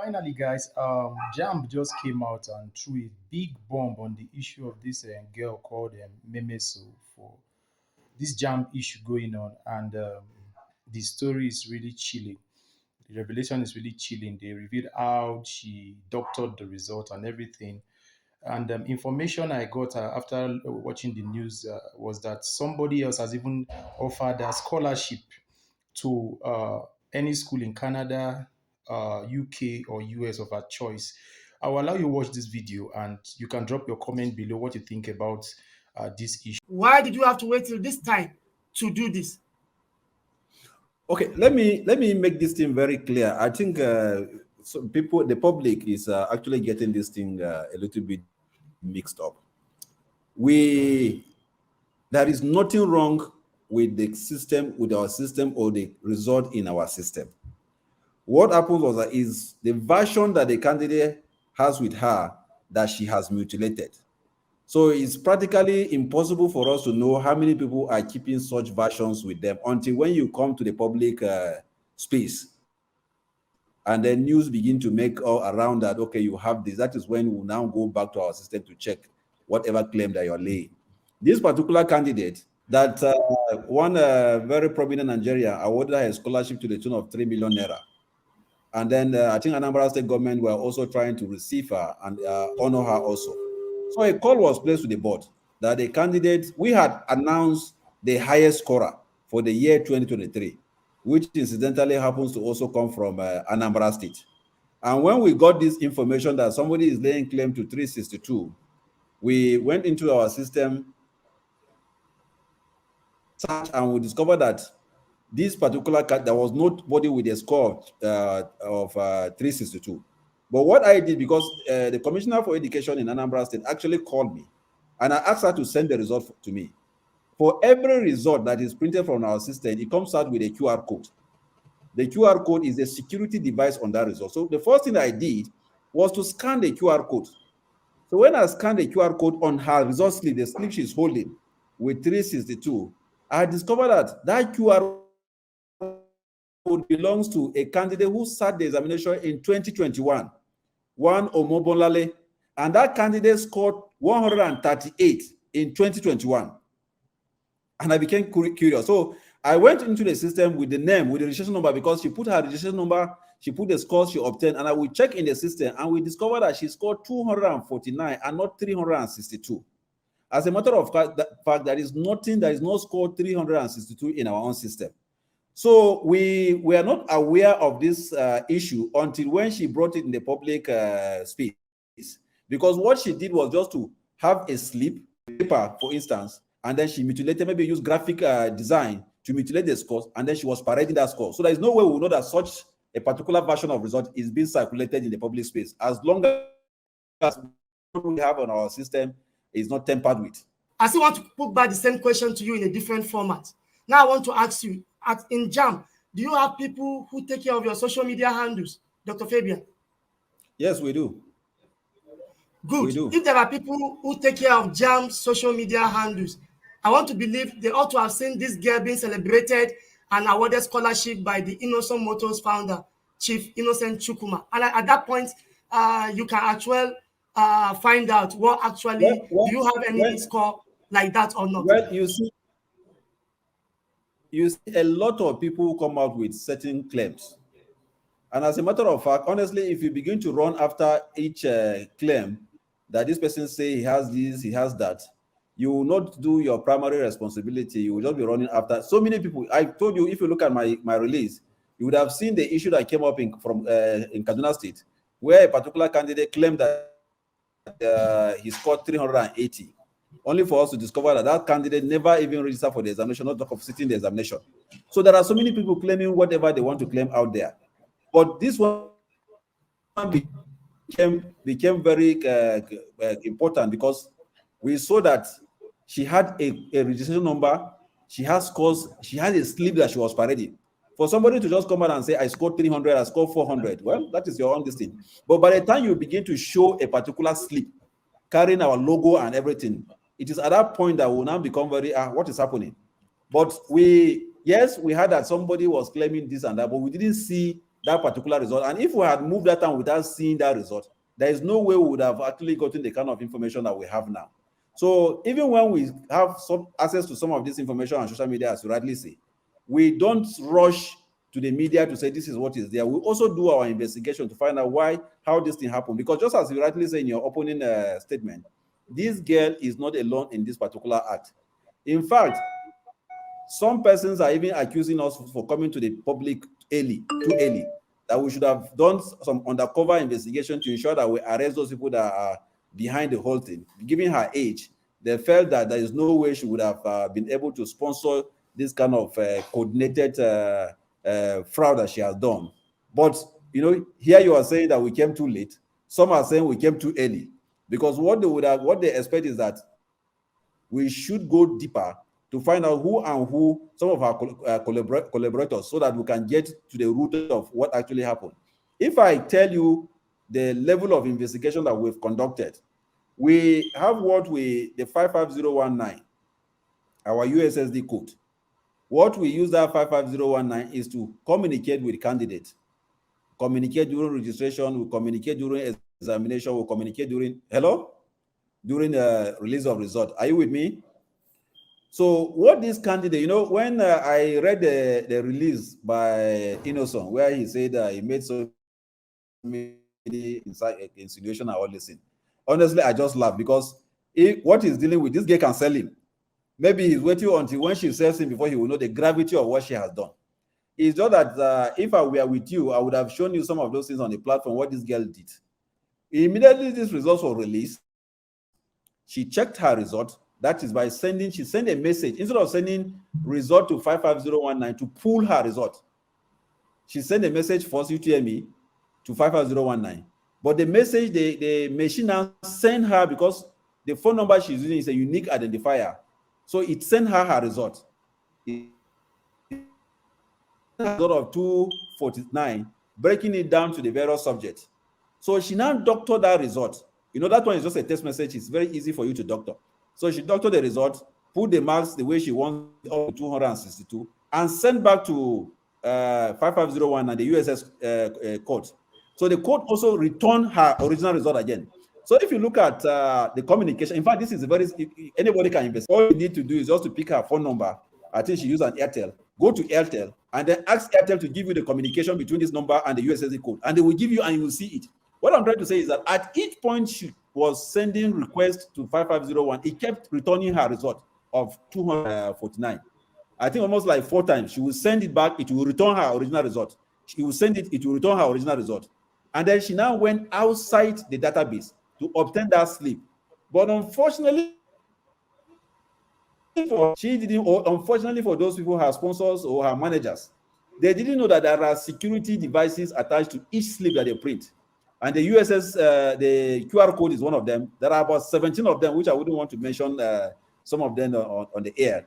finally, guys, Jamb just came out and threw a big bomb on the issue of this girl called Memeso for this Jamb issue going on, and the story is really chilling. The revelation is really chilling. They revealed how she doctored the result and everything. And information I got after watching the news was that somebody else has even offered a scholarship to any school in Canada, UK, or US of her choice. I will allow you to watch this video and you can drop your comment below what you think about this issue. Why did you have to wait till this time to do this? Okay, let me make this thing very clear. I think so people, the public, is actually getting this thing a little bit mixed up. There is nothing wrong with the system, with our system, or the result in our system. What happens was that is the version that the candidate has with her that she has mutilated. So it's practically impossible for us to know how many people are keeping such versions with them until when you come to the public space. And then news begin to make all around that, okay, you have this. That is when we'll now go back to our system to check whatever claim that you're laying. This particular candidate, that one very prominent Nigerian awarded her a scholarship to the tune of 3 million naira. And then I think Anambra State government were also trying to receive her and honor her also. So a call was placed to the board that the candidate, we had announced the highest scorer for the year 2023, which incidentally happens to also come from Anambra State. And when we got this information that somebody is laying claim to 362, we went into our system, search, and we discovered that this particular card, there was nobody with a score of 362. But what I did, because the Commissioner for Education in Anambra State actually called me, and I asked her to send the result to me. For every result that is printed from our system, it comes out with a QR code. The QR code is a security device on that result. So the first thing I did was to scan the QR code. So when I scanned the QR code on her result slip, the slip she's holding with 362, I discovered that that QR code belongs to a candidate who sat the examination in 2021, one Omobolale, and that candidate scored 138 in 2021. And I became curious. So I went into the system with the name, with the registration number, because she put her registration number, she put the scores she obtained, and I will check in the system, and we discovered that she scored 249 and not 362. As a matter of fact, there is nothing, there is no score 362 in our own system. So we were not aware of this issue until when she brought it in the public space. Because what she did was just to have a slip, paper, for instance, and then she mutilated, maybe use graphic design to mutilate the scores, and then she was parading that score. So there is no way we will know that such a particular version of result is being circulated in the public space, as long as what we have on our system is not tampered with. I still want to put back the same question to you in a different format. Now I want to ask you, in Jamb, do you have people who take care of your social media handles, Dr. Fabian? Yes, we do. Good. We do. If there are people who take care of Jamb's social media handles, I want to believe they ought to have seen this girl being celebrated and awarded scholarship by the Innocent Motors founder, Chief Innocent Chukuma. And at that point, you can actually find out what actually, do you have any score like that or not? Well, you see a lot of people who come out with certain claims. And as a matter of fact, honestly, if you begin to run after each claim that this person say he has this, he has that, you will not do your primary responsibility. You will just be running after so many people. I told you, if you look at my release, you would have seen the issue that came up in Kaduna State, where a particular candidate claimed that he scored 380, only for us to discover that that candidate never even registered for the examination, not talk of sitting the examination. So there are so many people claiming whatever they want to claim out there. But this one became very important because we saw that she had a registration number, she has scores, she has a slip that she was parading. For somebody to just come out and say, I scored 300, I scored 400, well, that is your own thing. But by the time you begin to show a particular slip, carrying our logo and everything, it is at that point that will now become very, what is happening? But yes, we heard that somebody was claiming this and that, but we didn't see that particular result. And if we had moved that time without seeing that result, there is no way we would have actually gotten the kind of information that we have now. So even when we have some access to some of this information on social media, as you rightly say, we don't rush to the media to say this is what is there. We also do our investigation to find out how this thing happened. Because just as you rightly say in your opening statement, this girl is not alone in this particular act. In fact, some persons are even accusing us for coming to the public too early, that we should have done some undercover investigation to ensure that we arrest those people that are behind the whole thing. Given her age, they felt that there is no way she would have been able to sponsor this kind of coordinated fraud that she has done. But here you are saying that we came too late. Some are saying we came too early, because what they expect is that we should go deeper to find out who some of our collaborators, so that we can get to the root of what actually happened. If I tell you the level of investigation that we've conducted, we have the 55019, our USSD code. What we use that 55019 is to communicate with candidates, communicate during registration, we communicate during examination, we communicate during the release of result. Are you with me? So what this candidate, when I read the release by Mmesoma, where he said he made so many insinuation and all this thing, honestly, I just laugh, because what he's dealing with, this guy can sell him. Maybe he's waiting until when she sells him before he will know the gravity of what she has done. It's just that if I were with you, I would have shown you some of those things on the platform, what this girl did. Immediately these results were released, she checked her result. That is by she sent a message. Instead of sending result to 55019 to pull her result, she sent a message first, Utme, to 55019. But the message, the machine now sent her, because the phone number she's using is a unique identifier. So it sent her result. It result of 249, breaking it down to the various subjects. So she now doctored that result. That one is just a text message. It's very easy for you to doctor. So she doctored the result, put the marks the way she wants, up to 262, and sent back to 5501 and the USS court. So the court also returned her original result again. So if you look at the communication, in fact, this is anybody can invest. All you need to do is just to pick her phone number. I think she used an Airtel. Go to Airtel and then ask Airtel to give you the communication between this number and the USSD code, and they will give you, and you will see it. What I'm trying to say is that at each point she was sending requests to 5501, it kept returning her result of 249. I think almost like 4 times. She will send it back, it will return her original result. She will send it, it will return her original result. And then she now went outside the database to obtain that slip. But unfortunately, unfortunately for those people, her sponsors or her managers, they didn't know that there are security devices attached to each slip that they print. And the the QR code is one of them. There are about 17 of them, which I wouldn't want to mention some of them on the air.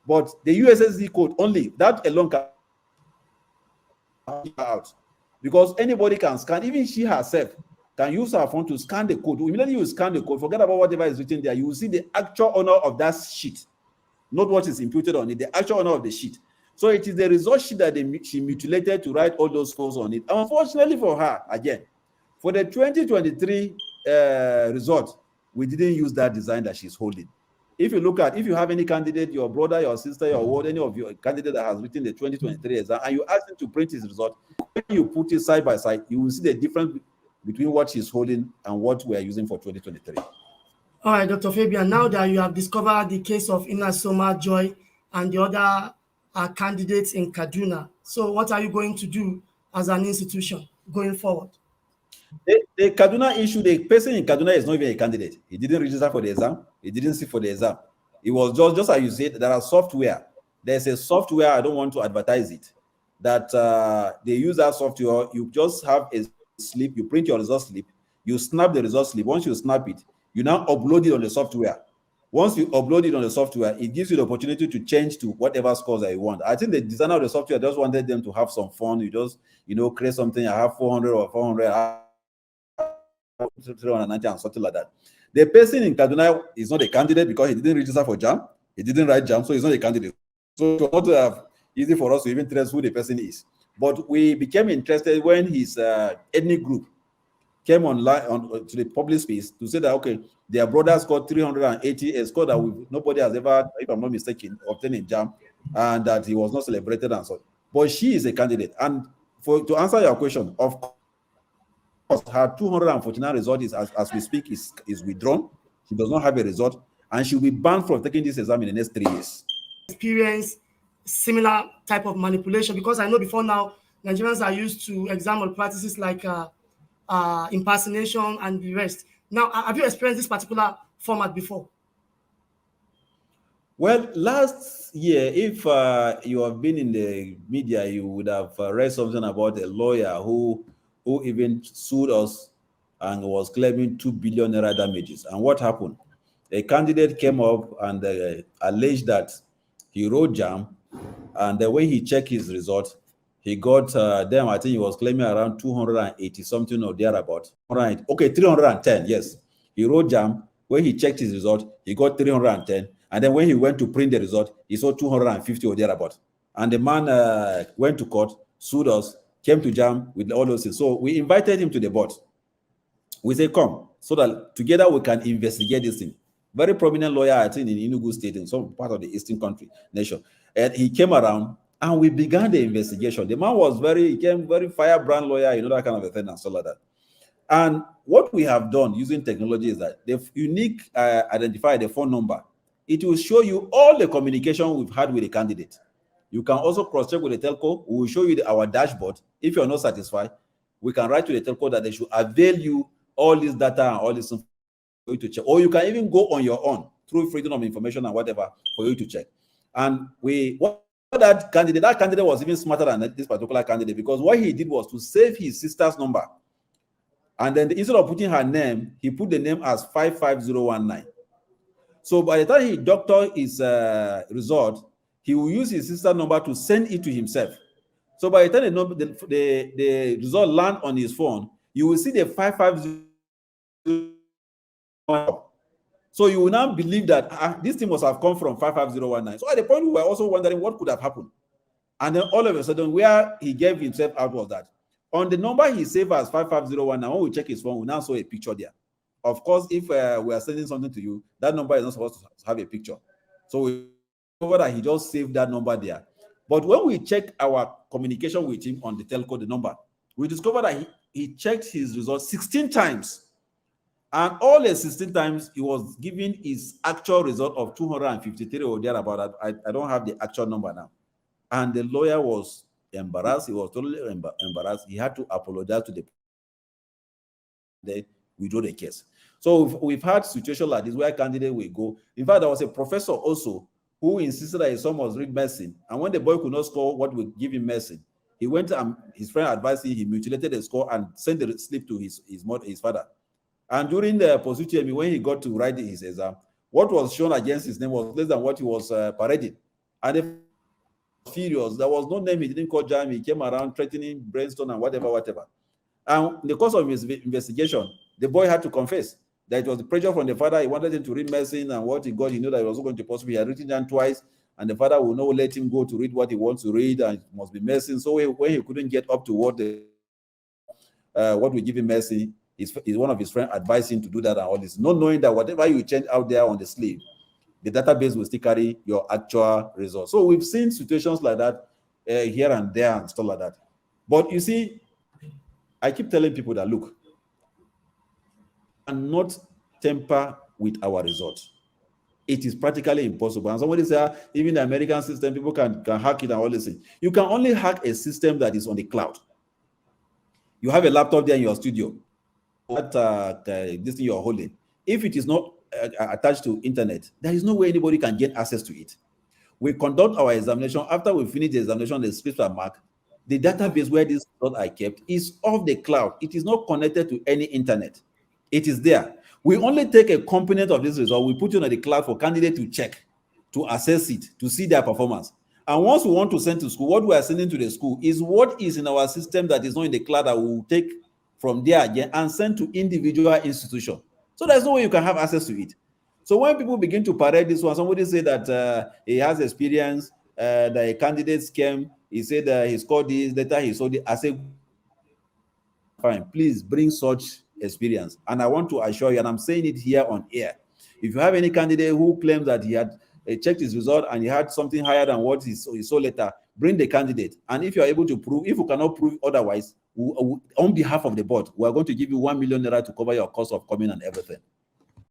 But the USSD code only, that alone can out, because anybody can scan. Even she herself can use her phone to scan the code. Immediately you scan the code, forget about whatever is written there, you will see the actual owner of that sheet, not what is imputed on it, the actual owner of the sheet. So it is the result sheet that she mutilated to write all those scores on it. Unfortunately for her, again, for the 2023 result, we didn't use that design that she's holding. If you have any candidate, your brother, your sister, your ward, any of your candidate that has written the 2023 exam, and you ask him to print his result, when you put it side by side, you will see the difference between what she's holding and what we are using for 2023. All right, Dr. Fabian, now that you have discovered the case of Mmesoma, Joy, and the other candidates in Kaduna, so what are you going to do as an institution going forward? The Kaduna issue, the person in Kaduna is not even a candidate. He didn't register for the exam. He didn't sit for the exam. It was just as you said, there are software. There's a software, I don't want to advertise it, that they use that software. You just have a slip, you print your result slip, you snap the result slip. Once you snap it, you now upload it on the software. Once you upload it on the software, it gives you the opportunity to change to whatever scores that you want. I think the designer of the software just wanted them to have some fun. You just, create something. I have 400 or 400. 390 and something like that. The person in Kaduna is not a candidate because he didn't register for Jamb. He didn't write Jamb, so he's not a candidate. So it's not easy for us to even trace who the person is. But we became interested when his ethnic group came online to the public space to say that, okay, their brother scored 380, a score that nobody has ever, if I'm not mistaken, obtained in Jamb, and that he was not celebrated and so. But she is a candidate. And to answer your question, of course, her 249 result is, as we speak, is withdrawn. She does not have a result, and she'll be banned from taking this exam in the next 3 years. Experience similar type of manipulation, because I know before now Nigerians are used to exam practices like impersonation and the rest. Now, have you experienced this particular format before? Well, last year, if you have been in the media, you would have read something about a lawyer who even sued us and was claiming 2 billion naira damages. And what happened? A candidate came up and alleged that he wrote Jamb, and when he checked his result, he got them. I think he was claiming around 280 something or thereabout. Right? Okay, 310. Yes, he wrote Jamb. When he checked his result, he got 310. And then when he went to print the result, he saw 250 or thereabout. And the man went to court, sued us, came to Jamb with all those things. So we invited him to the board. We say, come, so that together we can investigate this thing. Very prominent lawyer, I think, in Enugu State, in some part of the eastern country nation. And he came around and we began the investigation. The man was he came very firebrand lawyer, that kind of a thing and stuff like that. And what we have done using technology is that the unique identifier, the phone number, it will show you all the communication we've had with the candidate. You can also cross-check with the telco. We will show you our dashboard. If you're not satisfied, we can write to the telco that they should avail you all this data and all this for you to check. Or you can even go on your own through freedom of information and whatever for you to check. And that candidate was even smarter than this particular candidate, because what he did was to save his sister's number. And then instead of putting her name, he put the name as 55019. So by the time he doctored his result, he will use his sister's number to send it to himself. So by the time the result land on his phone, you will see the 550. So you will now believe that this thing must have come from 55019. So at the point we were also wondering what could have happened. And then all of a sudden, where he gave himself out was that on the number he saved as 55019, when we check his phone, we now saw a picture there. Of course, if we are sending something to you, that number is not supposed to have a picture. So we discovered that he just saved that number there. But when we check our communication with him on the telco, the number, we discovered that he checked his results 16 times. And all the 16 times, he was giving his actual result of 253 or thereabout. I don't have the actual number now. And the lawyer was embarrassed. He was totally embarrassed. He had to apologize to the they withdraw the case. So we've had situations like this where candidate will go. In fact, there was a professor also who insisted that his son must read medicine. And when the boy could not score what would give him medicine, he went and his friend advised him, he mutilated the score and sent the slip to his father. And during the post-UTME, when he got to write his exam, what was shown against his name was less than what he was parading. And the furious, there was no name, he didn't call Jamb, he came around threatening, brainstorm and whatever. And in the course of his investigation, the boy had to confess that it was the pressure from the father. He wanted him to read medicine, and what he got, he knew that he was going to possibly, he had written down twice, and the father will not let him go to read what he wants to read, and it must be medicine. So when he couldn't get up to what we give him medicine, one of his friends advised him to do that and all this, not knowing that whatever you change out there on the sleeve, the database will still carry your actual results. So we've seen situations like that here and there and stuff like that. But you see, I keep telling people that, look, and not temper with our results. It is practically impossible. And somebody said, even the American system, people can hack it and all this thing. You can only hack a system that is on the cloud. You have a laptop there in your studio, this thing you're holding. If it is not attached to internet, there is no way anybody can get access to it. We conduct our examination. After we finish the examination, the scripts are marked. The database where this result are kept is off the cloud. It is not connected to any internet. It is there. We only take a component of this result, we put it on the cloud for candidate to check, to assess it, to see their performance. And once we want to send to school, what we are sending to the school is what is in our system that is not in the cloud that we will take from there again and send to individual institution. So there's no way you can have access to it. So when people begin to parade this one, somebody say that he has experience, that a candidate came He said he scored this, later he saw it. I said, fine, please bring such experience. And I want to assure you, and I'm saying it here on air, if you have any candidate who claims that he had checked his result and he had something higher than what he saw later, bring the candidate. And if you're able to prove, if you cannot prove otherwise, on behalf of the board, we are going to give you 1 million naira to cover your cost of coming and everything.